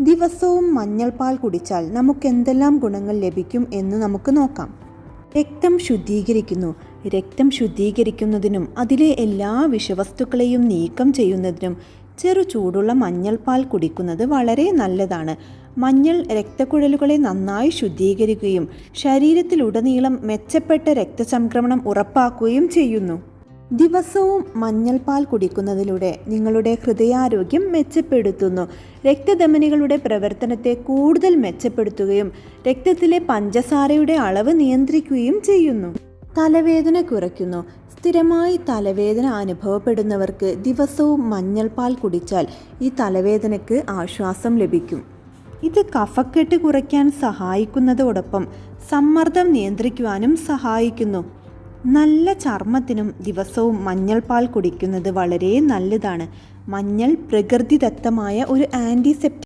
ദിവസവും മഞ്ഞൾപ്പാൽ കുടിച്ചാൽ നമുക്ക് എന്തെല്ലാം ഗുണങ്ങൾ ലഭിക്കും എന്ന് നമുക്ക് നോക്കാം. രക്തം ശുദ്ധീകരിക്കുന്നു. രക്തം ശുദ്ധീകരിക്കുന്നതിനും അതിലെ എല്ലാ വിഷവസ്തുക്കളെയും നീക്കം ചെയ്യുന്നതിനും ചെറു ചൂടുള്ള മഞ്ഞൾപ്പാൽ കുടിക്കുന്നത് വളരെ നല്ലതാണ്. മഞ്ഞൾ രക്തക്കുഴലുകളെ നന്നായി ശുദ്ധീകരിക്കുകയും ശരീരത്തിലുടനീളം മെച്ചപ്പെട്ട രക്തചംക്രമണം ഉറപ്പാക്കുകയും ചെയ്യുന്നു. ദിവസവും മഞ്ഞൾപ്പാൽ കുടിക്കുന്നതിലൂടെ നിങ്ങളുടെ ഹൃദയാരോഗ്യം മെച്ചപ്പെടുത്തുന്നു. രക്തധമനികളുടെ പ്രവർത്തനത്തെ കൂടുതൽ മെച്ചപ്പെടുത്തുകയും രക്തത്തിലെ പഞ്ചസാരയുടെ അളവ് നിയന്ത്രിക്കുകയും ചെയ്യുന്നു. തലവേദന കുറയ്ക്കുന്നു. സ്ഥിരമായി തലവേദന അനുഭവപ്പെടുന്നവർക്ക് ദിവസവും മഞ്ഞൾപ്പാൽ കുടിച്ചാൽ ഈ തലവേദനയ്ക്ക് ആശ്വാസം ലഭിക്കും. ഇത് കഫക്കെട്ട് കുറയ്ക്കാൻ സഹായിക്കുന്നതോടൊപ്പം സമ്മർദ്ദം നിയന്ത്രിക്കുവാനും സഹായിക്കുന്നു. നല്ല ചർമ്മത്തിനും ദിവസവും മഞ്ഞൾപ്പാൽ കുടിക്കുന്നത് വളരെ നല്ലതാണ്. മഞ്ഞൾ പ്രകൃതിദത്തമായ ഒരു ആൻറ്റിസെപ്റ്റിക്